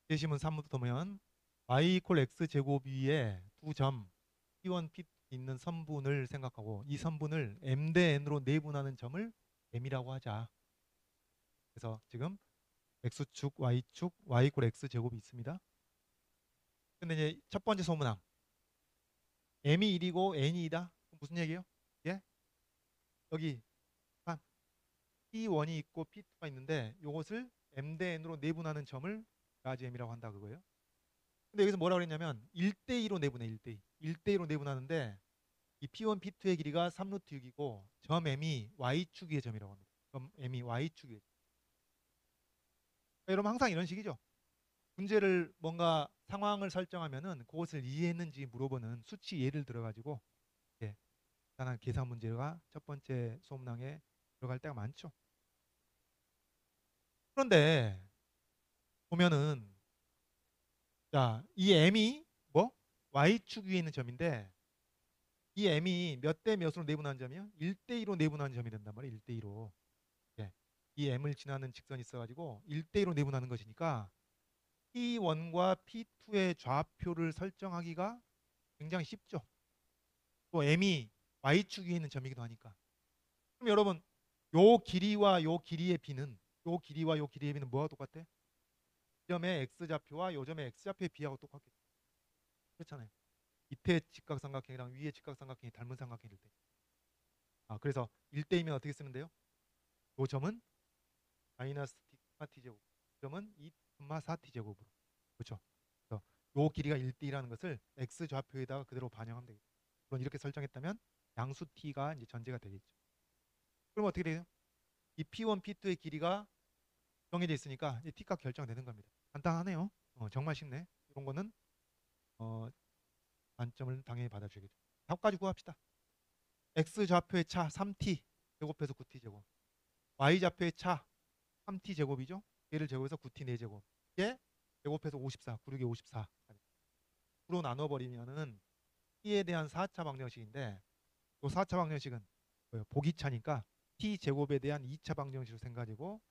제시문 3부터 보면 y 이퀄 x 제곱 위에 두 점 P1, P2 있는 선분을 생각하고 이 선분을 m 대 n으로 내분하는 점을 m이라고 하자. 그래서 지금 x축, y축, y 이퀄 x 제곱이 있습니다. 근데 이제 첫 번째 소문항 m이 1이고 n이 2다. 무슨 얘기예요? 예? 여기 P1이 있고 P2가 있는데 이것을 m 대 n으로 내분하는 점을 라지 m이라고 한다 그거예요. 근데 여기서 뭐라고 그랬냐면 1대2로 내분해. 1대2. 1대2로 내분하는데 이 P1, P2의 길이가 3루트 6이고 점 M이 Y축 의 점이라고 합니다. 점 M이 Y축 의 점. 여러분 항상 이런 식이죠. 문제를 뭔가 상황을 설정하면은 그것을 이해했는지 물어보는 수치 예를 들어가지고 예, 간단한 계산 문제가 첫 번째 소문항에 들어갈 때가 많죠. 그런데 보면은 자, 이 M이 뭐? Y축 위에 있는 점인데 이 M이 몇 대 몇으로 내분하는 점이요? 1대2로 내분하는 점이 된단 말이에요. 1대2로. 예. 이 M을 지나는 직선이 있어가지고 1대2로 내분하는 것이니까 P1과 P2의 좌표를 설정하기가 굉장히 쉽죠. 또 M이 Y축 위에 있는 점이기도 하니까. 그럼 여러분 요 길이와 요 길이의 비는 요 길이와 요 길이의 비는 뭐와 똑같아? 이 점의 X좌표와 요 점의 X좌표의 비하고 똑같겠죠. 그렇잖아요. 밑에 직각삼각형이랑 위에 직각삼각형이 닮은 삼각형일 때. 아, 그래서 1대2면 어떻게 쓰면 돼요? 요 점은 마이너스 t, 제곱, 이 점은 2,4t 제곱으로. 그렇죠. 그래서 요 길이가 1대1이라는 것을 x 좌표에다가 그대로 반영하면 되겠죠. 물론 이렇게 설정했다면 양수 t가 이제 전제가 되겠죠. 그럼 어떻게 돼요? 이 p1, p2의 길이가 정해져 있으니까 이 t값 결정되는 겁니다. 간단하네요. 정말 쉽네. 이런 거는 어, 만점을 당연히 받아주겠죠. 답까지 구합시다. x 좌표의 차 3t 제곱해서 9t 제곱, y 좌표의 차 3t 제곱이죠. 얘를 제곱해서 9t 4제곱. 얘 제곱해서 54, 9 6에 54. 9로 나눠버리면은 t에 대한 4차 방정식인데 또 4차 방정식은 보기차니까 t 제곱에 대한 2차 방정식으로 생각하고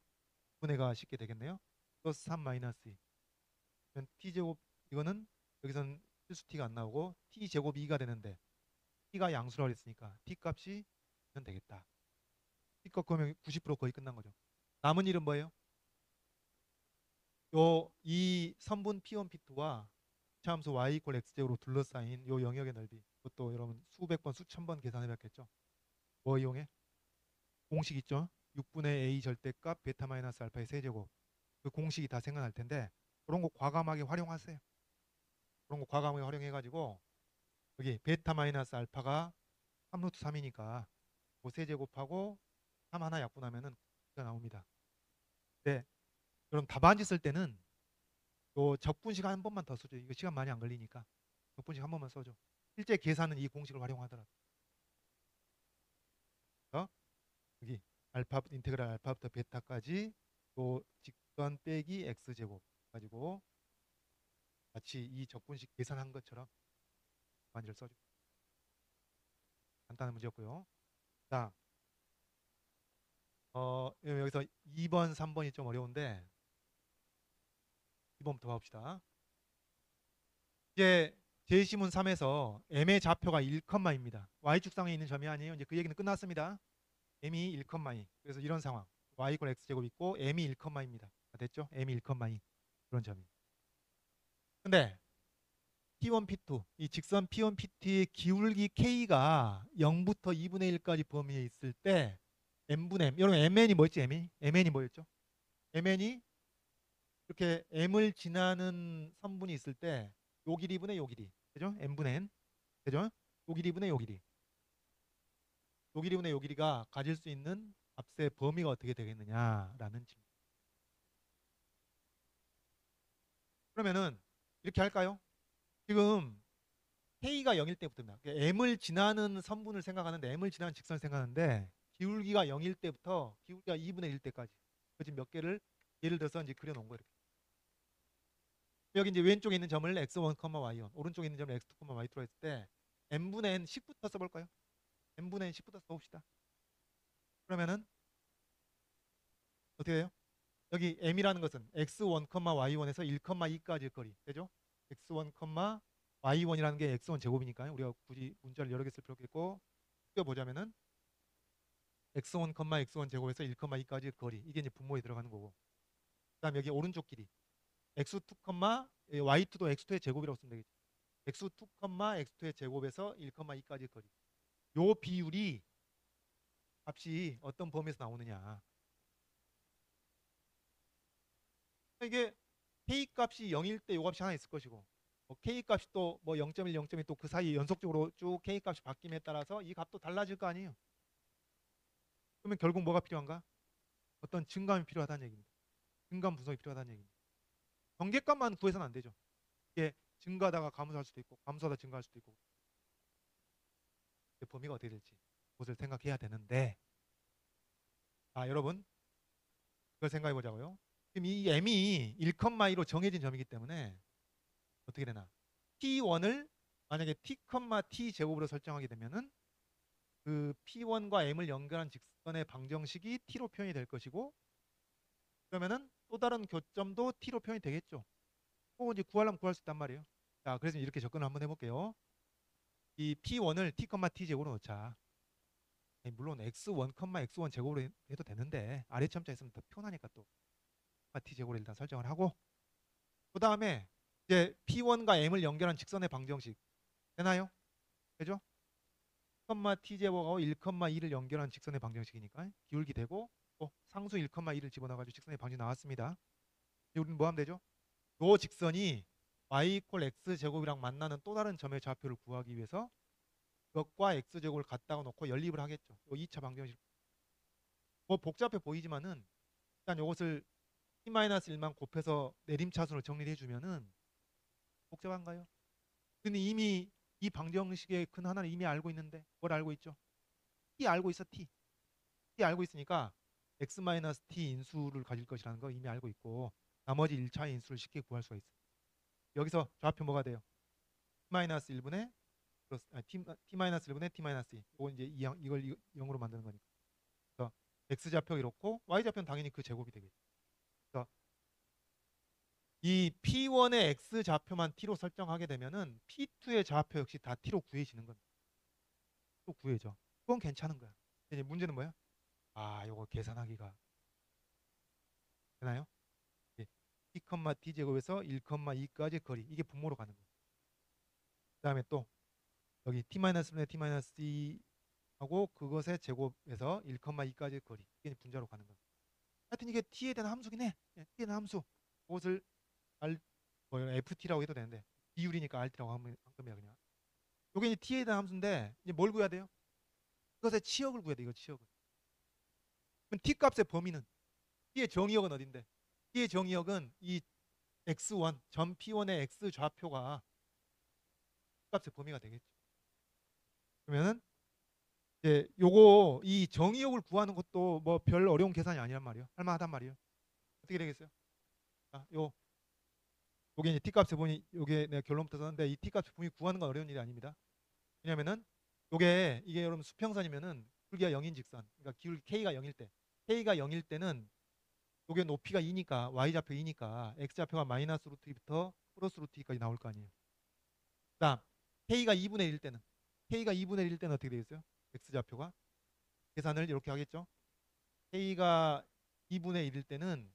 분해가 쉽게 되겠네요. 플러스 3 마이너스 2. t 제곱 이거는 여기서는 필수 t가 안 나오고 t 제곱 2가 되는데 t가 양수라고 했으니까 t 값이 되겠다. t 값 그러면 90% 거의 끝난 거죠. 남은 일은 뭐예요? 요 이 선분 P1, P2와 이차함수 y 이퀄 x제곱으로 둘러싸인 요 영역의 넓이, 그것도 여러분 수백 번 수천 번 계산해 봤겠죠. 뭐 이용해? 공식 있죠. 6분의 a 절대값 베타 마이너스 알파의 세제곱. 그 공식이 다 생각날 텐데 그런 거 과감하게 활용하세요. 그런 거 과감하게 활용해 가지고 여기 베타 마이너스 알파가 3루트 3이니까 그 세제곱하고 3 하나 약분하면은 가 나옵니다. 네. 그럼 답안지 쓸 때는 요 적분식 한 번만 더 써줘. 이거 시간 많이 안 걸리니까 적분식 한 번만 써줘. 실제 계산은 이 공식을 활용하더라도. 여기 알파 인테그랄 알파부터 베타까지 또 직선 빼기 x 제곱 가지고 마치 이 적분식 계산한 것처럼 반지를 써줘. 간단한 문제였고요. 자, 여기서 2번, 3번이 좀 어려운데 2번부터 봐봅시다. 이제 제시문 3에서 m의 좌표가 1,2입니다. y축상에 있는 점이 아니에요. 이제 그 얘기는 끝났습니다. m이 1,2. 그래서 이런 상황. y 이퀄 x제곱 있고 m이 1,2입니다. 됐죠? m이 1,2 그런 점이. 근데 P1, P2 이 직선 P1, P2의 기울기 K가 0부터 2분의 1까지 범위에 있을 때 m분의 m. 여러분 mn이 뭐였지? mn이 뭐였죠? mn이 이렇게 m을 지나는 선분이 있을 때 요 길이분의 요 길이. 그죠? m분의 n. 그죠? 요 길이분의 요 길이. 요 길이분의 요 길이가 가질 수 있는 값의 범위가 어떻게 되겠느냐라는 질문. 그러면은 이렇게 할까요? 지금 K가 0일 때부터입니다. M을 지나는 선분을 생각하는데 M을 지나는 직선을 생각하는데 기울기가 0일 때부터 기울기가 2분의 1 때까지 그 지금 몇 개를 예를 들어서 이제 그려놓은 거예요. 이렇게. 여기 이제 왼쪽에 있는 점을 x1, y1, 오른쪽에 있는 점을 x2, y2로 했을 때 n분의 n 10부터 써볼까요? n분의 n 10부터 써봅시다. 그러면은 어떻게 돼요? 여기 m이라는 것은 x1, y1에서 1,2까지의 거리 되죠? x1, y1이라는 게 x1 제곱이니까요. 우리가 굳이 문자를 여러 개 쓸 필요 없겠고 보자면은 x1, x1 제곱에서 1,2까지의 거리 이게 이제 분모에 들어가는 거고. 그다음 여기 오른쪽 길이 x2, y2도 x2의 제곱이라고 쓰면 되겠죠. x2, x2의 제곱에서 1,2까지의 거리. 요 비율이 값이 어떤 범위에서 나오느냐. 이게 k 값이 0일 때 요 값이 하나 있을 것이고 k 값이 또 뭐 0.1, 0.2 또 그 사이 연속적으로 쭉 k 값이 바뀜에 따라서 이 값도 달라질 거 아니에요. 그러면 결국 뭐가 필요한가? 어떤 증감이 필요하다는 얘기입니다. 증감 분석이 필요하다는 얘기입니다. 경계값만 구해서는 안 되죠. 이게 증가하다가 감소할 수도 있고 감소하다 증가할 수도 있고 범위가 어떻게 될지 그것을 생각해야 되는데 여러분 그걸 생각해 보자고요. 지금 이 m이 1,2로 정해진 점이기 때문에 어떻게 되나? t1을 만약에 t, t 제곱으로 설정하게 되면은 그 p1과 m을 연결한 직선의 방정식이 t로 표현이 될 것이고 그러면은 또 다른 교점도 t로 표현이 되겠죠. 그거 이제 구하려면 구할 수 있단 말이에요. 자, 그래서 이렇게 접근을 한번 해볼게요. 이 p1을 t, t 제곱으로 넣자. 물론 x1, x1 제곱으로 해도 되는데 아래점자 있으면 더 편하니까 또 t 제곱으로 일단 설정을 하고 그 다음에 이제 p1과 m을 연결한 직선의 방정식 되나요? 되죠? t 제곱하고 1,2를 연결한 직선의 방정식이니까 기울기 되고 또 상수 1,2를 집어넣어가지고 직선의 방정식 나왔습니다. 우리는 뭐 하면 되죠? 요 직선이 y 이퀄 x 제곱이랑 만나는 또 다른 점의 좌표를 구하기 위해서 그것과 x 제곱을 갖다가 놓고 연립을 하겠죠. 요 2차 방정식. 뭐 복잡해 보이지만은 일단 요것을 t-1만 곱해서 내림차순으로 정리해 주면은 복잡한가요? 근데 이미 이 방정식의 근 하나는 이미 알고 있는데 뭘 알고 있죠? t 알고 있어. t 알고 있으니까 x-t 인수를 가질 것이라는 거 이미 알고 있고 나머지 1차 인수를 쉽게 구할 수가 있어요. 여기서 좌표 뭐가 돼요? t-1분의 t-1분의 t-2 이거 이제 이걸 0으로 만드는 거니까 그래서 x좌표 이렇고 y좌표는 당연히 그 제곱이 되겠죠. 그래서 이 p1의 x좌표만 t로 설정하게 되면은 p2의 좌표 역시 다 t로 구해지는 겁니다. 또 구해져. 그건 괜찮은 거야. 이제 문제는 뭐야? 요거 계산하기가 되나요? 예. t, t 제곱에서 1,2까지 거리 이게 분모로 가는 거예요. 그 다음에 또 여기 t-분의 t-c 하고 그것의 제곱에서 1,2까지 거리 이게 분자로 가는 거예요. 하여튼 이게 t에 대한 함수긴 해. t에 대한 함수. 그것을 ft라고 해도 되는데 비율이니까 rt라고 하면 겁니다 그냥. 이게 이제 t에 대한 함수인데 이제 뭘 구해야 돼요? 그것의 치역을 구해야 돼. 이거 치역을. 그럼 t 값의 범위는 t의 정의역은 어딘데? t의 정의역은 이 x1 점 p1의 x 좌표가 값의 범위가 되겠죠. 그러면은 이제 요거 이 정의역을 구하는 것도 뭐 별 어려운 계산이 아니란 말이에요. 할만하단 말이에요. 어떻게 되겠어요? 요게 이제 t 값의 범위 요게 내가 결론부터 썼는데 이 t 값의 범위 구하는 건 어려운 일이 아닙니다. 왜냐면은 이게 여러분 수평선이면은 기울기가 0인 직선. 그러니까 기울기 k가 0일 때 k가 0일 때는 요게 높이가 2니까 y좌표 2니까 x좌표가 마이너스 루트 2부터 플러스 루트 2까지 나올 거 아니에요. 그다음 k가 2분의 1일 때는 어떻게 되겠어요? x좌표가 계산을 이렇게 하겠죠. k가 2분의 1일 때는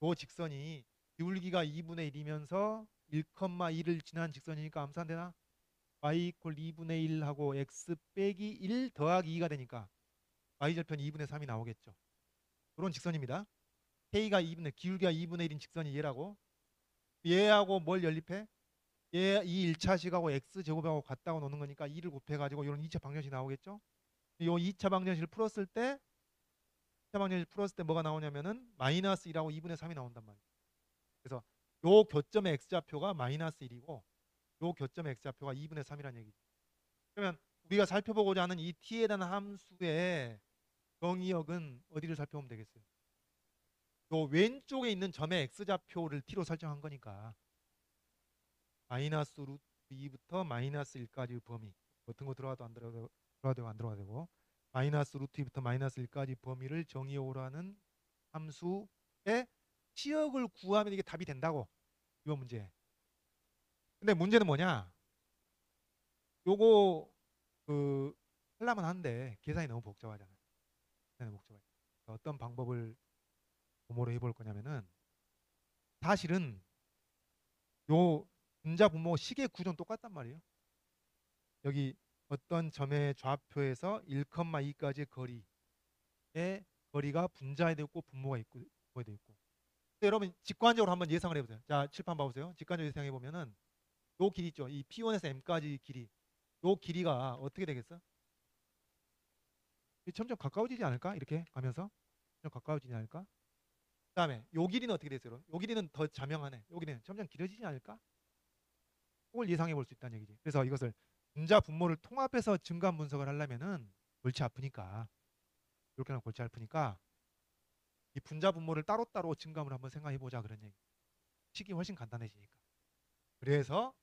그 직선이 기울기가 2분의 1이면서 1,2를 지난 직선이니까 암산되나? y 이퀄 2분의 1하고 x 빼기 1 더하기 2가 되니까 y절편 2분의 3이 나오겠죠. 그런 직선입니다. k가 2분의 기울기가 2분의 1인 직선이 얘라고 얘하고 뭘 연립해? 이 1차식하고 x제곱하고 같다고 놓는 거니까 2를 곱해가지고 이런 2차 방정식이 나오겠죠. 이 2차 방정식을 풀었을 때 2차 방정식을 풀었을 때 뭐가 나오냐면은 마이너스 1하고 2분의 3이 나온단 말이에요. 그래서 요 교점의 x좌표가 마이너스 1이고 요 교점의 x좌표가 2분의 3이라는 얘기죠. 그러면 우리가 살펴보고자 하는 이 t에 대한 함수의 정의역은 어디를 살펴보면 되겠어요? 요 왼쪽에 있는 점의 x좌표를 t로 설정한 거니까 마이너스 루트 2부터 마이너스 1까지 범위 어떤 거 들어가도 안 들어가도 안 들어가도 되고 마이너스 루트 2부터 마이너스 1까지 범위를 정의역으로 하는 함수 치역을 구하면 이게 답이 된다고. 이번 문제. 근데 문제는 뭐냐? 요거 그 하려면 하는데 계산이 너무 복잡하잖아요. 계산이 복잡해. 어떤 방법을 도모로 해볼 거냐면은 사실은 요 분자 분모 식의 구조는 똑같단 말이에요. 여기 어떤 점의 좌표에서 1,2까지의 거리의 거리가 분자에 되어 있고 분모가 있고 분모에 되어 있고. 여러분 직관적으로 한번 예상을 해보세요. 자, 칠판 봐보세요. 직관적으로 예상해 보면은 요 길이 있죠. 이 P1에서 M까지 길이. 요 길이가 어떻게 되겠어? 점점 가까워지지 않을까? 이렇게 가면서 점점 가까워지지 않을까? 그다음에 요 길이는 어떻게 되세요? 요 길이는 더 자명하네. 요 길이는 점점 길어지지 않을까? 그걸 예상해 볼 수 있다는 얘기지. 그래서 이것을 분자 분모를 통합해서 증감 분석을 하려면은 골치 아프니까 이렇게 하면 골치 아프니까 이 분자 분모를 따로따로 증감을 한번 생각해 보자 그런 얘기. 식이 훨씬 간단해지니까. 그래서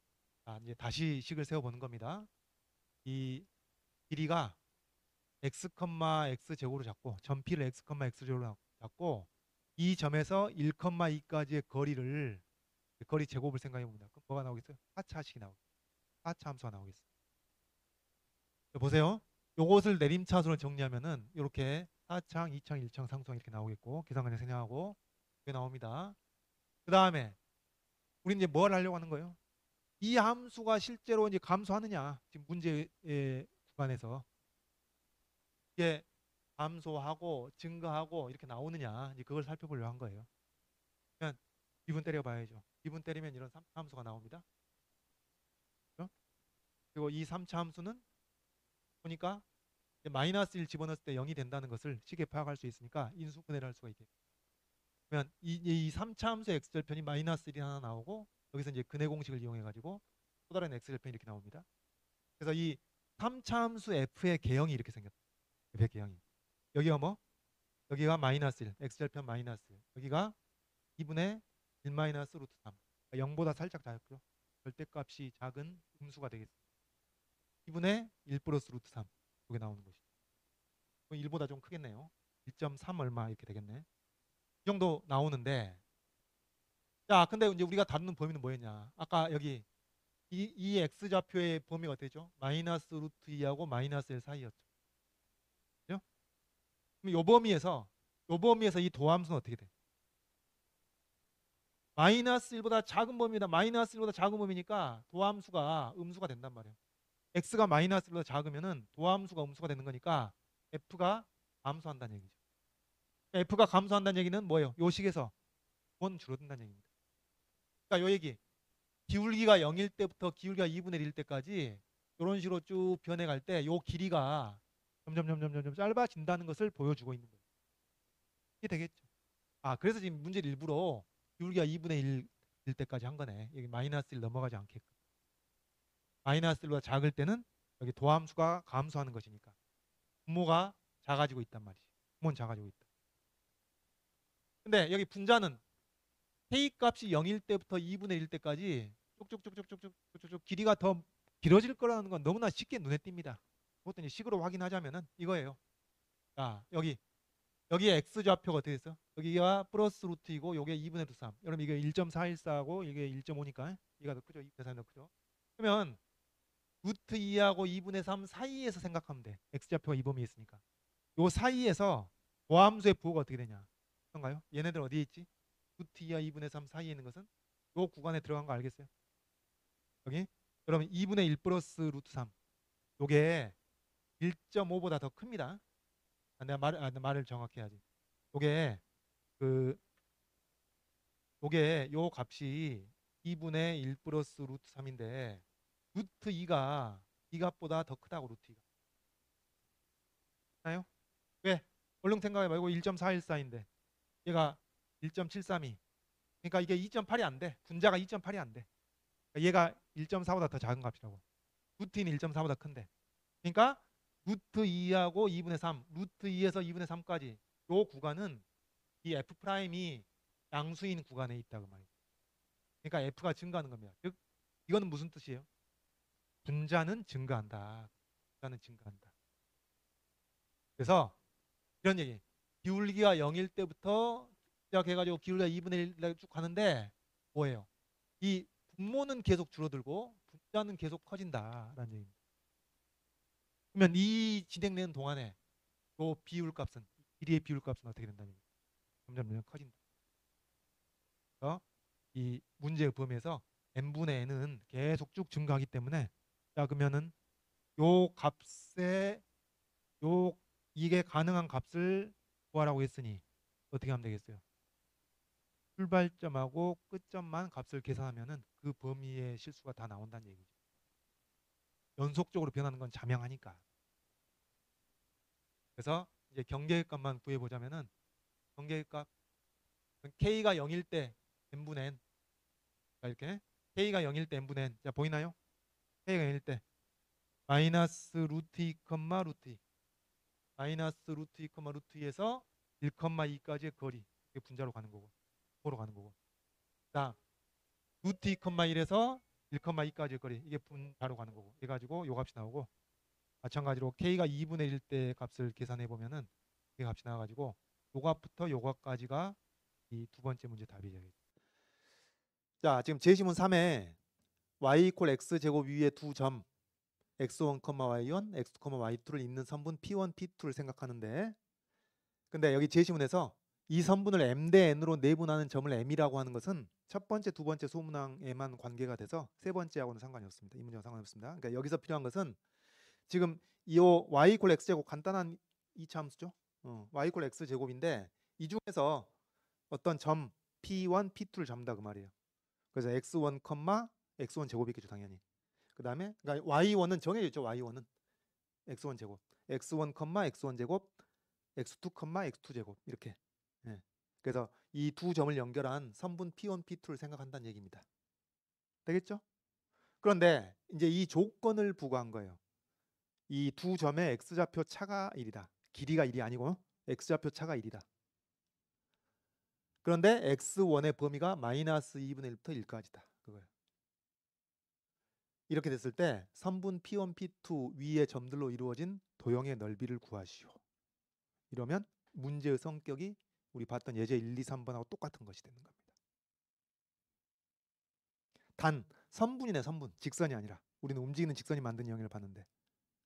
이제 다시 식을 세워 보는 겁니다. 이 길이가 x, x 제곱으로 잡고 점 P를 x, x 제곱으로 잡고 이 점에서 1,2까지의 거리를 거리 제곱을 생각해 봅니다. 그럼 뭐가 나오겠어요? 4차식이 나오겠어요. 4차 함수가 나오겠어요. 보세요. 요것을 내림차순으로 정리하면은 이렇게 4창, 2창, 1창, 상수항 이렇게 나오겠고 계산관에 생략하고 이게 나옵니다. 그 다음에 우리 이제 뭘 하려고 하는 거예요? 이 함수가 실제로 이제 감소하느냐 지금 문제의 구간에서 이게 감소하고 증가하고 이렇게 나오느냐 이제 그걸 살펴보려고 한 거예요. 그러면 기분 때려봐야죠. 기분 때리면 이런 3차 함수가 나옵니다. 그렇죠? 그리고 이 3차 함수는 보니까 마이너스 1 집어넣었을 때 0이 된다는 것을 쉽게 파악할 수 있으니까 인수분해를 할 수가 있겠죠. 그러면 이 3차 함수의 x절편이 마이너스 1이 하나 나오고 여기서 이제 근해 공식을 이용해 가지고 또 다른 x절편이 이렇게 나옵니다. 그래서 이 3차 함수 f의 개형이 이렇게 생겼다. f의 개형이. 여기가 뭐? 여기가 마이너스 1, x절편 마이너스 1. 여기가 2분의 1 마이너스 루트 3. 0보다 살짝 작죠. 절대값이 작은 음수가 되겠습니다. 2분의 1 플러스 루트 3. 이게 나오는 것이죠. 1보다 좀 크겠네요. 1.3 얼마 이렇게 되겠네. 이 정도 나오는데 자, 근데 이제 우리가 다루는 범위는 뭐였냐? 아까 여기 이 x좌표의 범위가 어떻죠? 마이너스 루트 2하고 마이너스 1 사이였죠. 그죠? 그럼 요 범위에서 이 도함수는 어떻게 돼? 마이너스 1보다 작은 범위다. 마이너스 1보다 작은 범위니까 도함수가 음수가 된단 말이에요. x가 마이너스 1보다 작으면은 도함수가 음수가 되는 거니까 f가 감소한다는 얘기죠. f가 감소한다는 얘기는 뭐예요? 요 식에서 원 줄어든다는 얘기입니다. 그러니까 요 얘기 기울기가 0일 때부터 기울기가 2분의 1일 때까지 이런 식으로 쭉 변해갈 때 요 길이가 점점 짧아진다는 것을 보여주고 있는 거예요. 이게 되겠죠. 그래서 지금 문제를 일부러 기울기가 2분의 1일 때까지 한 거네. 여기 마이너스 1 넘어가지 않게끔. 마이너스 1보다 작을 때는 여기 도함수가 감소하는 것이니까 분모가 작아지고 있단 말이지. 분모는 작아지고 있다. 근데 여기 분자는 k 값이 0일 때부터 2분의 1 때까지 쭉쭉쭉쭉쭉쭉쭉 길이가 더 길어질 거라는 건 너무나 쉽게 눈에 띕니다. 그것도 이제 식으로 확인하자면은 이거예요. 자, 여기에 x 좌표가 어떻게 됐어? 여기가 플러스 루트이고 요게 2분의 루트 3. 여러분 이게 1.414하고 이게 1.5니까 얘가 더 크죠? 이 계산이 더 크죠? 그러면 루트 2하고 2분의 3 사이에서 생각하면 돼. x 좌표가 이 범위에 있으니까. 요 사이에서 도함수의 부호가 어떻게 되냐? 그런가요? 얘네들 어디에 있지? 루트 2와 2분의 3 사이에 있는 것은 요 구간에 들어간 거 알겠어요? 여기? 그러면 2분의 1 플러스 루트 3. 요게 1.5보다 더 큽니다. 내가 말을 정확히 해야지. 요게 그 요게 요 값이 2분의 1 플러스 루트 3인데 루트 2가 이 값보다 더 크다고 루트 2가. 나요? 왜? 얼른 생각해 봐. 이거 1.414인데 얘가 1.732. 그러니까 이게 2.8이 안 돼. 분자가 2.8이 안 돼. 그러니까 얘가 1.4보다 더 작은 값이라고. 루트 2는 1.4보다 큰데. 그러니까 루트 2하고 2분의 3, 루트 2에서 2분의 3까지 요 구간은 이 f 프라임이 양수인 구간에 있다고 말이에요. 그러니까 f가 증가하는 겁니다. 즉 이거는 무슨 뜻이에요? 분자는 증가한다. 분자는 증가한다. 그래서 이런 얘기. 기울기가 0일 때부터 시작해가지고 기울기가 2분의 1 쭉 가는데 뭐예요? 이 분모는 계속 줄어들고 분자는 계속 커진다라는 얘기입니다. 그러면 이 진행되는 동안에 요 비율값은 길이의 비율값은 어떻게 된다는 얘기입니다. 점점 커진다. 그래서 이 문제의 범위에서 n분의 n은 계속 쭉 증가하기 때문에 자 그러면은 요 값에 요 이게 가능한 값을 구하라고 했으니 어떻게 하면 되겠어요? 출발점하고 끝점만 값을 계산하면은 그 범위의 실수가 다 나온다는 얘기죠. 연속적으로 변하는 건 자명하니까. 그래서 이제 경계값만 구해보자면은 경계값 k가 0일 때 n분의 n 이렇게 k가 0일 때 n분의 n 자 보이나요? k가 0일 때 마이너스 루트 2, 루트 2 마이너스 루트 2, 루트 2에서 1,2까지의 거리 이게 분자로 가는 거고 호로 가는 거고 자 루트 2, 1에서 1,2까지의 거리 이게 분자로 가는 거고 해가지고 요 값이 나오고 마찬가지로 k가 2분의 1 때 값을 계산해 보면은 이 값이 나와가지고 요 값부터 요 값까지가 이 두 번째 문제 답이 되겠죠. 자 지금 제시문 3에 y 이퀄 x 제곱 위에 두 점 x1, y1, x2, y2를 있는 선분 p1, p2를 생각하는데 근데 여기 제시문에서 이 선분을 m 대 n으로 내분하는 점을 m이라고 하는 것은 첫 번째, 두 번째 소문항에만 관계가 돼서 세 번째하고는 상관이 없습니다. 이 문제와 상관이 없습니다. 그러니까 여기서 필요한 것은 지금 이 y 이퀄 x 제곱 간단한 이차 함수죠. y 이퀄 x 제곱인데 이 중에서 어떤 점 p1, p2를 잡는다 그 말이에요. 그래서 x1, x1 제곱이겠죠 당연히. 그 다음에 그러니까 y1은 정해져 있죠. y1은 x1 제곱, x1, x1 제곱, x2, x2 제곱 이렇게. 예. 그래서 이 두 점을 연결한 선분 p1, p2를 생각한다는 얘기입니다. 되겠죠? 그런데 이제 이 조건을 부과한 거예요. 이 두 점의 x좌표 차가 1이다. 길이가 1이 아니고 x좌표 차가 1이다. 그런데 x1의 범위가 마이너스 2분의 1부터 1까지다. 그거예요. 이렇게 됐을 때 선분 P1, P2 위의 점들로 이루어진 도형의 넓이를 구하시오. 이러면 문제의 성격이 우리 봤던 예제 1, 2, 3번하고 똑같은 것이 되는 겁니다. 단 선분이네 선분. 직선이 아니라. 우리는 움직이는 직선이 만든 영역을 봤는데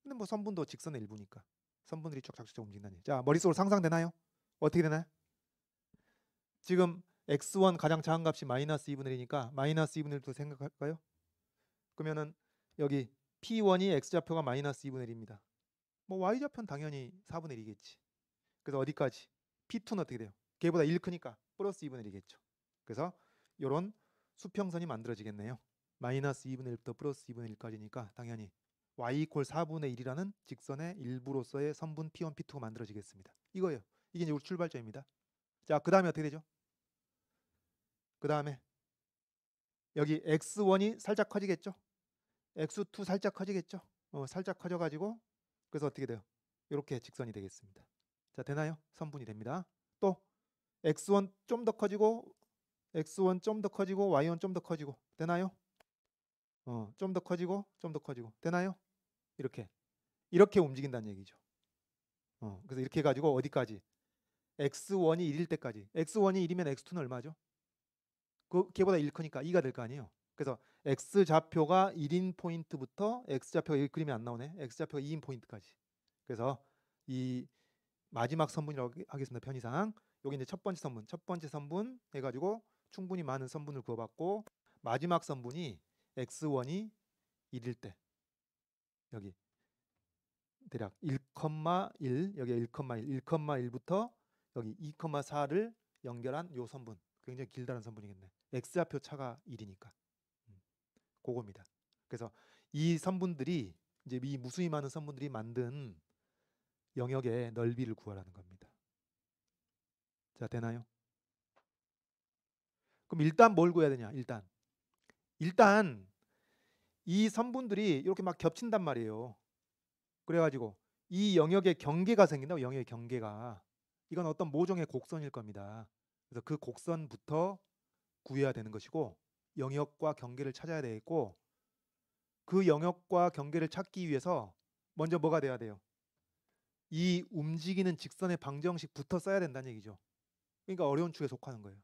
근데 뭐 선분도 직선의 일부니까 선분들이 쫙쫙쫙 움직인다니. 자 머릿속으로 상상되나요? 어떻게 되나요? 지금 x1 가장 작은 값이 마이너스 2분의 1이니까 마이너스 2분의 1도 생각할까요? 그러면은 여기 P1이 x좌표가 마이너스 2분의 1입니다. 뭐 y좌표는 당연히 4분의 1이겠지. 그래서 어디까지? P2는 어떻게 돼요? 걔보다 1 크니까 플러스 2분의 1이겠죠. 그래서 이런 수평선이 만들어지겠네요. 마이너스 2분의 1부터 플러스 2분의 1까지니까 당연히 y 이퀄 4분의 1이라는 직선의 일부로서의 선분 P1, P2가 만들어지겠습니다. 이거예요. 이게 이제 우리 출발점입니다. 자, 그 다음에 어떻게 되죠? 그 다음에 여기 x1이 살짝 커지겠죠? x2 살짝 커지겠죠? 살짝 커져가지고 그래서 어떻게 돼요? 이렇게 직선이 되겠습니다. 자, 되나요? 선분이 됩니다. 또 x1 좀 더 커지고 x1 좀 더 커지고 y1 좀 더 커지고 되나요? 좀 더 커지고 좀 더 커지고 되나요? 이렇게 움직인다는 얘기죠. 그래서 이렇게 해가지고 어디까지? x1이 1일 때까지. x1이 1이면 x2는 얼마죠? 걔보다 1 크니까 2가 될 거 아니에요. 그래서 x좌표가 1인 포인트부터 x좌표가 이 그림이 안 나오네. x좌표가 2인 포인트까지. 그래서 이 마지막 선분이라고 하겠습니다. 편의상. 여기 이제 첫 번째 선분 해가지고 충분히 많은 선분을 구해봤고 마지막 선분이 x1이 1일 때 여기 대략 1,1 여기 1,1 1,1부터 여기 2,4를 연결한 요 선분 굉장히 길다란 선분이겠네. x좌표 차가 1이니까 그겁니다. 그래서 이 선분들이 이제 이 무수히 많은 선분들이 만든 영역의 넓이를 구하라는 겁니다. 자, 되나요? 그럼 일단 뭘 구해야 되냐? 일단 이 선분들이 이렇게 막 겹친단 말이에요. 그래가지고 이 영역의 경계가 생긴다고. 영역의 경계가 이건 어떤 모종의 곡선일 겁니다. 그래서 그 곡선부터 구해야 되는 것이고 영역과 경계를 찾아야 되겠고 그 영역과 경계를 찾기 위해서 먼저 뭐가 돼야 돼요? 이 움직이는 직선의 방정식부터 써야 된다는 얘기죠. 그러니까 어려운 축에 속하는 거예요.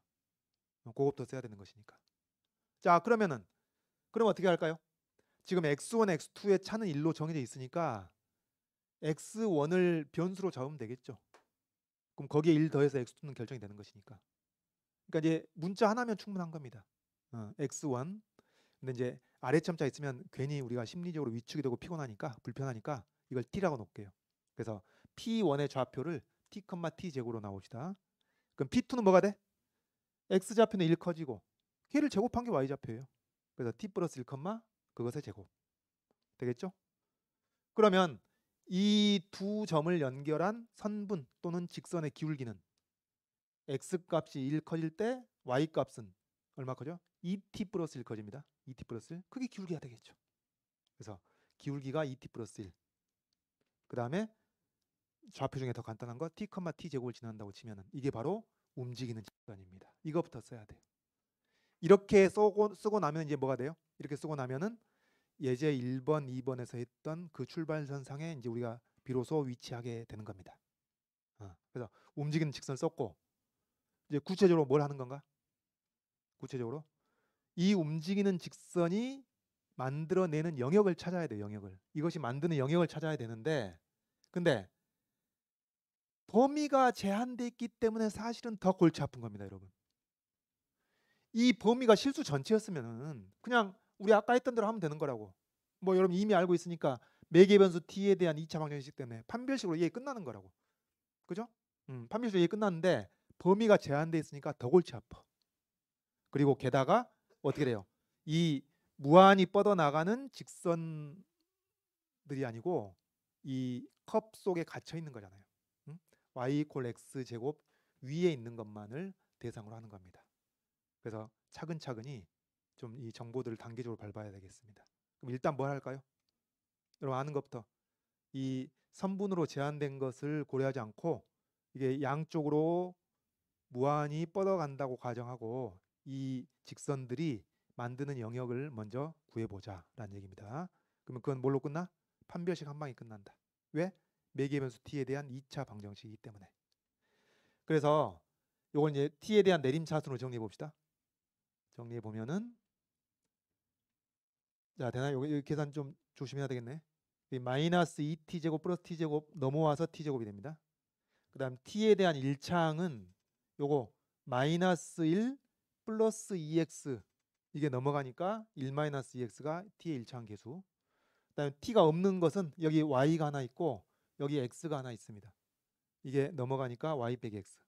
그것부터 써야 되는 것이니까. 자, 그럼 어떻게 할까요? 지금 x1, x2의 차는 1로 정해져 있으니까 x1을 변수로 잡으면 되겠죠. 그럼 거기에 1 더해서 x2는 결정이 되는 것이니까. 그러니까 이제 문자 하나면 충분한 겁니다. x1. 근데 이제 아래 첨자 있으면 괜히 우리가 심리적으로 위축이 되고 피곤하니까 불편하니까 이걸 t라고 놓을게요. 그래서 p1의 좌표를 t, t 제곱으로 나옵시다. 그럼 p2는 뭐가 돼? x 좌표는 1 커지고 걔를 제곱한 게 y 좌표예요. 그래서 t 플러스 1, 그것의 제곱. 되겠죠? 그러면 이 두 점을 연결한 선분 또는 직선의 기울기는 x 값이 1 커질 때 y 값은 얼마 커져? 2t 플러스 1 커집니다. 2t 플러스 1. 그게 기울기가 되겠죠. 그래서 기울기가 2t 플러스 1. 그 다음에 좌표 중에 더 간단한 거 t, t 제곱을 지난다고 치면은 이게 바로 움직이는 직선입니다. 이거부터 써야 돼요. 이렇게 쓰고 나면 이제 뭐가 돼요? 이렇게 쓰고 나면은 예제 1번, 2번에서 했던 그 출발선상에 이제 우리가 비로소 위치하게 되는 겁니다. 그래서 움직이는 직선을 썼고 이제 구체적으로 뭘 하는 건가? 구체적으로 이 움직이는 직선이 만들어내는 영역을 찾아야 돼요. 영역을. 이것이 만드는 영역을 찾아야 되는데 근데 범위가 제한돼 있기 때문에 사실은 더 골치 아픈 겁니다. 여러분. 이 범위가 실수 전체였으면 그냥 우리 아까 했던 대로 하면 되는 거라고. 뭐 여러분 이미 알고 있으니까 매개 변수 t에 대한 2차 방정식 때문에 판별식으로 이게 끝나는 거라고. 그죠? 판별식으로 이게 끝났는데 범위가 제한돼 있으니까 더 골치 아파. 그리고 게다가 어떻게 돼요? 이 무한히 뻗어나가는 직선들이 아니고 이 컵 속에 갇혀 있는 거잖아요. y = x 제곱 위에 있는 것만을 대상으로 하는 겁니다. 그래서 차근차근히 좀 이 정보들을 단계적으로 밟아야 되겠습니다. 그럼 일단 뭘 할까요? 여러분 아는 것부터 이 선분으로 제한된 것을 고려하지 않고 이게 양쪽으로 무한히 뻗어간다고 가정하고 이 직선들이 만드는 영역을 먼저 구해보자라는 얘기입니다. 그러면 그건 뭘로 끝나? 판별식 한 방에 끝난다. 왜? 매개 변수 t에 대한 2차 방정식이기 때문에. 그래서 이걸 이제 t에 대한 내림차순으로 정리해 봅시다. 정리해 보면은 자 되나요? 여기 계산 좀 조심해야 되겠네. 마이너스 2t 제곱 플러스 t 제곱 넘어와서 t 제곱이 됩니다. 그다음 t에 대한 1차항은 요거 마이너스 1 플러스 2x 이게 넘어가니까 1 마이너스 2x가 t의 1차항 계수. 그다음에 t가 없는 것은 여기 y가 하나 있고 여기 x가 하나 있습니다. 이게 넘어가니까 y 빼기 x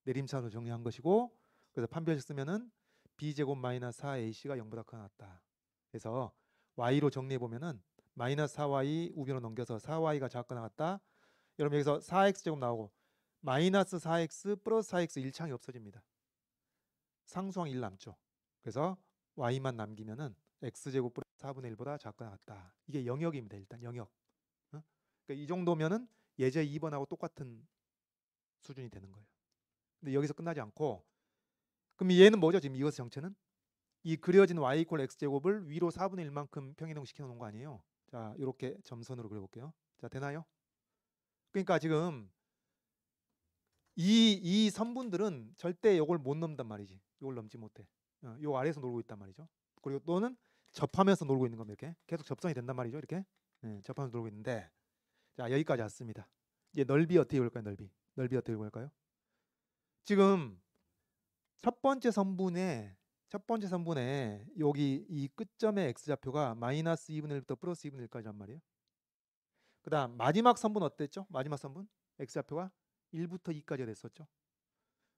내림차로 정리한 것이고 그래서 판별식 쓰면은 b제곱 마이너스 4ac가 0보다 크거나 같다. 그래서 y로 정리해 보면은 마이너스 4y 우변으로 넘겨서 4y가 작거나 같다. 여러분 여기서 4x제곱 나오고 마이너스 4x 플러스 4x 1창이 없어집니다. 상수항 1 남죠. 그래서 y만 남기면은 x제곱 플러스 4분의 1보다 작거나 같다. 이게 영역입니다. 일단 영역. 그러니까 이 정도면은 예제 2번하고 똑같은 수준이 되는 거예요. 근데 여기서 끝나지 않고 그럼 얘는 뭐죠? 지금 이것의 정체는? 이 그려진 y = x제곱을 위로 4분의 1만큼 평행이동 시켜 놓은 거 아니에요? 자, 이렇게 점선으로 그려볼게요. 자, 되나요? 그러니까 지금 이 선분들은 절대 이걸 못 넘단 말이지. 이걸 넘지 못해. 요 아래에서 놀고 있단 말이죠. 그리고 또는 접하면서 놀고 있는 겁니다. 이렇게 계속 접선이 된단 말이죠. 이렇게 접하면서 놀고 있는데 자 여기까지 왔습니다. 이제 넓이 어떻게 볼까요? 넓이 어떻게 볼까요? 지금 첫 번째 선분에 여기 이 끝점의 x좌표가 마이너스 2분의 1부터 플러스 2분의 1까지란 말이에요. 그 다음 마지막 선분 어땠죠? 마지막 선분 x좌표가 1부터 2까지가 됐었죠.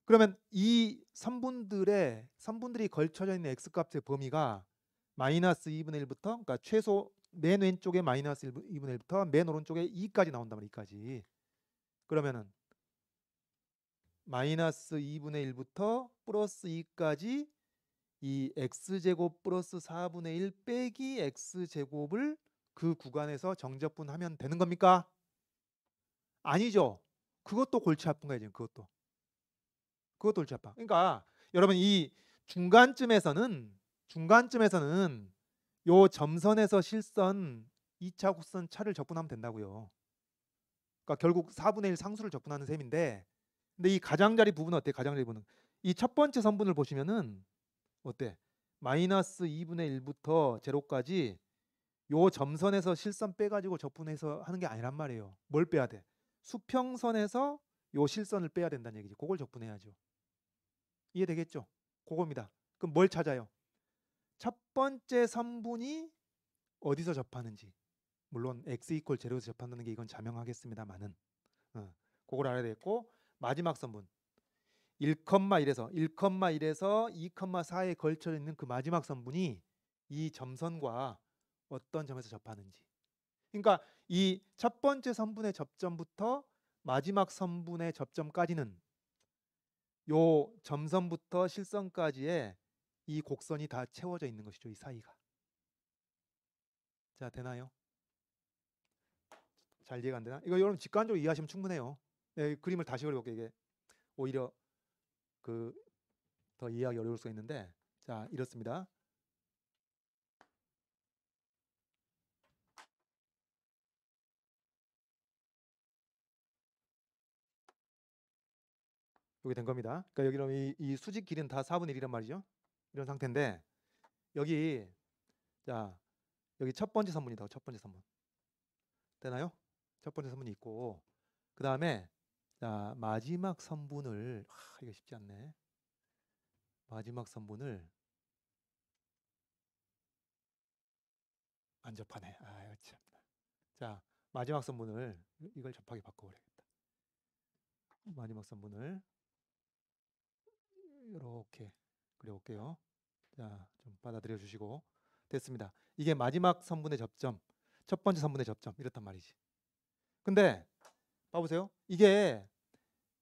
그러면 이 선분들이 걸쳐져 있는 x값의 범위가 마이너스 2분의 1부터 그러니까 최소 맨 왼쪽에 마이너스 2분의 1부터 맨 오른쪽에 2까지 나온단 말이에요. 2까지. 그러면은 마이너스 2분의 1부터 플러스 2까지 이 x제곱 플러스 4분의 1 빼기 x제곱을 그 구간에서 정적분하면 되는 겁니까? 아니죠. 그것도 골치 아픈 거예요. 지금 그것도 골치 아파. 그러니까 여러분 이 중간쯤에서는 요 점선에서 실선 2차 곡선 차를 적분하면 된다고요. 그러니까 결국 4분의 1 상수를 적분하는 셈인데 근데 이 가장자리 부분은 어때? 가장자리 부분은 이 첫 번째 선분을 보시면은 어때? 마이너스 2분의 1부터 제로까지 요 점선에서 실선 빼가지고 적분해서 하는 게 아니란 말이에요. 뭘 빼야 돼? 수평선에서 요 실선을 빼야 된다는 얘기지. 그걸 적분해야죠. 이해되겠죠? 그겁니다. 그럼 뭘 찾아요? 첫 번째 선분이 어디서 접하는지. 물론 x 이퀄 제로에서 접한다는 게 이건 자명하겠습니다만은 그걸 알아야 되겠고, 마지막 선분 1,1에서 2,4에 걸쳐 있는 그 마지막 선분이 이 점선과 어떤 점에서 접하는지. 그러니까 이 첫 번째 선분의 접점부터 마지막 선분의 접점까지는 요 점선부터 실선까지의 이 곡선이 다 채워져 있는 것이죠. 이 사이가. 자, 되나요? 잘 이해가 안 되나? 이거 여러분 직관적으로 이해하시면 충분해요. 네, 그림을 다시 그려볼게요. 이게 오히려 그 더 이해하기 어려울 수가 있는데, 자, 이렇습니다. 이게 된 겁니다. 그러니까 여기 이 수직 길이는 다 4분의 1이란 말이죠. 이런 상태인데 여기, 자, 여기 첫 번째 선분이다. 첫 번째 선분. 되나요? 첫 번째 선분이 있고, 그 다음에 자, 마지막 선분을, 이게 쉽지 않네. 마지막 선분을 안 접하네. 아유 참. 자, 마지막 선분을 이걸 접하게 바꿔버려야겠다. 마지막 선분을 이렇게 그려볼게요. 자, 좀 받아들여 주시고. 됐습니다. 이게 마지막 선분의 접점, 첫 번째 선분의 접점, 이렇단 말이지. 근데 봐보세요. 이게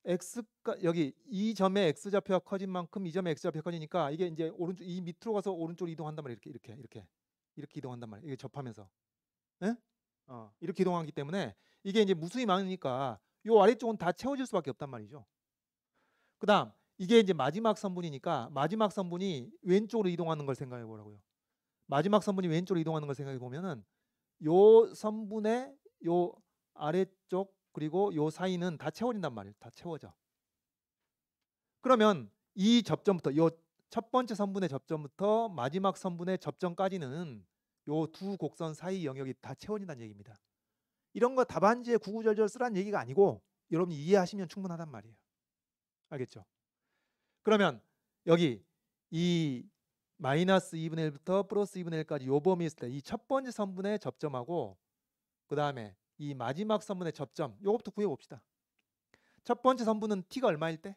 x가 여기 이 점의 x 좌표가 커진 만큼 이 점의 x 좌표가 커지니까 이게 이제 오른쪽, 이 밑으로 가서 오른쪽으로 이동한단 말이에요. 이렇게 이동한단 말이에요. 이게 접하면서, 예? 이렇게 이동하기 때문에 이게 이제 무수히 많으니까 요 아래쪽은 다 채워질 수밖에 없단 말이죠. 그다음 이게 이제 마지막 선분이니까 마지막 선분이 왼쪽으로 이동하는 걸 생각해 보라고요. 마지막 선분이 왼쪽으로 이동하는 걸 생각해 보면은 요 선분의 요 아래쪽 그리고 요 사이는 다 채워진단 말이에요. 다 채워져. 그러면 이 접점부터 요 첫 번째 선분의 접점부터 마지막 선분의 접점까지는 요 두 곡선 사이 영역이 다 채워진다는 얘기입니다. 이런 거 답안지에 구구절절 쓰라는 얘기가 아니고 여러분이 이해하시면 충분하단 말이에요. 알겠죠? 그러면 여기 이 마이너스 2분의 1부터 플러스 2분의 1까지 요 범위에 있을 때 이 첫 번째 선분의 접점하고 그 다음에 이 마지막 선분의 접점, 요것부터 구해봅시다. 첫 번째 선분은 t가 얼마일 때?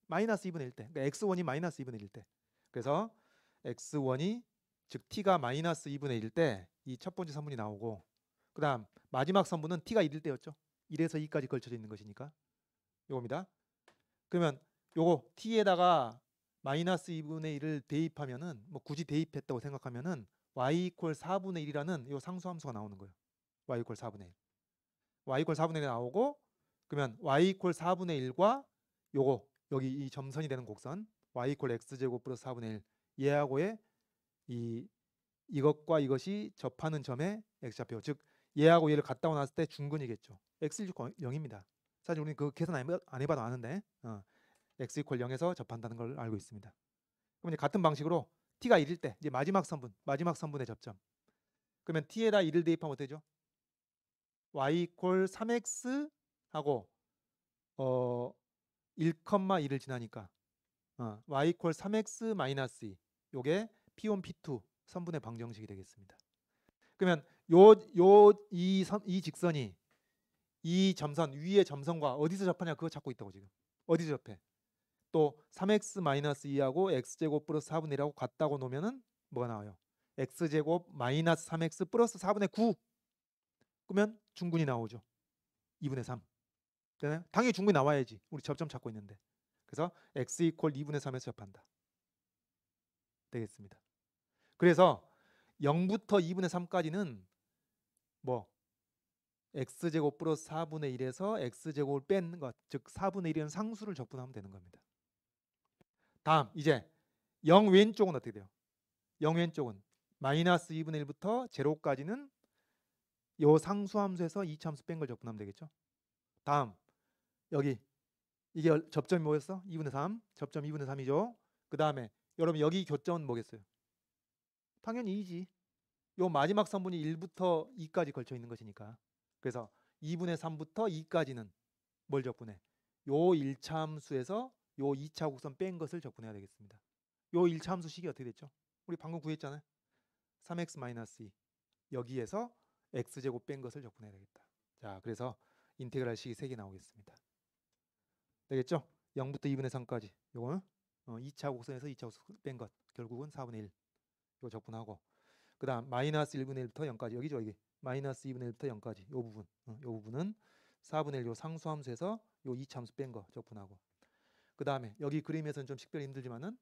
마이너스 2분의 1 때. 그러니까 x1이 마이너스 2분의 1일 때. 그래서 x1이 즉 t가 마이너스 2분의 1일 때 이 첫 번째 선분이 나오고, 그 다음 마지막 선분은 t가 1일 때였죠. 1에서 2까지 걸쳐져 있는 것이니까 요겁니다. 그러면 요거 t에다가 마이너스 2분의 1을 대입하면은, 뭐 굳이 대입했다고 생각하면은 y 이퀄 4분의 1이라는 요 상수함수가 나오는 거예요. y 이퀄 4분의 1. y 이퀄 4분의 1이 나오고, 그러면 y 이퀄 4분의 1과 요거 여기 이 점선이 되는 곡선 y 이퀄 x제곱 플러스 4분의 1 얘하고의 이것과 이것이 접하는 점의 x좌표, 즉 얘하고 얘를 갖다 놨을 때 중근이겠죠. x 0입니다. 사실 우리는 그 계산 안 해봐도 아는데 x 이퀄 0에서 접한다는 걸 알고 있습니다. 그럼 이제 같은 방식으로 t가 1일 때 이제 마지막 선분의 접점. 그러면 t에다 1을 대입하면 어떻게 되죠? y 이퀄 3x 하고 1,1을 지나니까 y 이퀄 3x 마이너스 2 요게 p1 p2 선분의 방정식이 되겠습니다. 그러면 이 직선이 이 점선 위의 점선과 어디서 접하냐 그거 찾고 있다고. 지금 어디서 접해? 또 3x 마이너스 2하고 x제곱 플러스 4분의 1하고 같다고 놓으면은 뭐가 나와요? x제곱 마이너스 3x 플러스 4분의 9. 그러면 중근이 나오죠. 2분의 3. 되나요? 당연히 중근이 나와야지. 우리 접점 찾고 있는데. 그래서 x 이퀄 2분의 3에서 접한다. 되겠습니다. 그래서 0부터 2분의 3까지는 뭐 x제곱 플러스 4분의 1에서 x제곱을 뺀 것, 즉 4분의 1이라는 상수를 적분하면 되는 겁니다. 다음 이제 0 왼쪽은 어떻게 돼요? 0 왼쪽은 마이너스 2분의 1부터 제로까지는 요 상수함수에서 이차함수 뺀 걸 적분하면 되겠죠. 다음 여기 이게 접점이 뭐였어? 2분의 3. 접점 2분의 3이죠. 그 다음에 여러분 여기 교점은 뭐겠어요? 당연히 2지. 요 마지막 선분이 1부터 2까지 걸쳐 있는 것이니까. 그래서 2분의 3부터 2까지는 뭘 적분해? 요 1차 함수에서 요 2차 곡선 뺀 것을 적분해야 되겠습니다. 요 1차 함수 식이 어떻게 됐죠? 우리 방금 구했잖아요. 3x-2 여기에서 x제곱 뺀 것을 적분해야 되겠다. 자, 그래서 인테그랄 식이 3개 나오겠습니다. 되겠죠? 0부터 2분의 3까지 요거는 2차 곡선에서 2차 곡선 뺀 것 결국은 4분의 1 이거 적분하고 그 다음 마이너스 1분의 1부터 0까지 여기죠. 여기 마이너스 2분의 1부터 0까지 요 부분 요 부분은 4분의 1 요 상수함수에서 요 2차 함수 뺀 거 적분하고 그 다음에 여기 그림에서는 좀 식별이 힘들지만은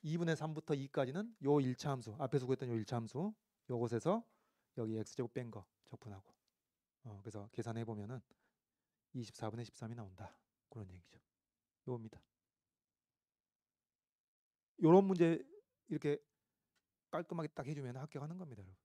2분의 3부터 2까지는 요 1차 함수 앞에서 구했던 요 1차 함수 요것에서 여기 x제곱 뺀 거 적분하고 그래서 계산해 보면은 24분의 13이 나온다. 그런 얘기죠. 요겁니다. 요런 문제 이렇게 깔끔하게 딱 해주면 합격하는 겁니다, 여러분.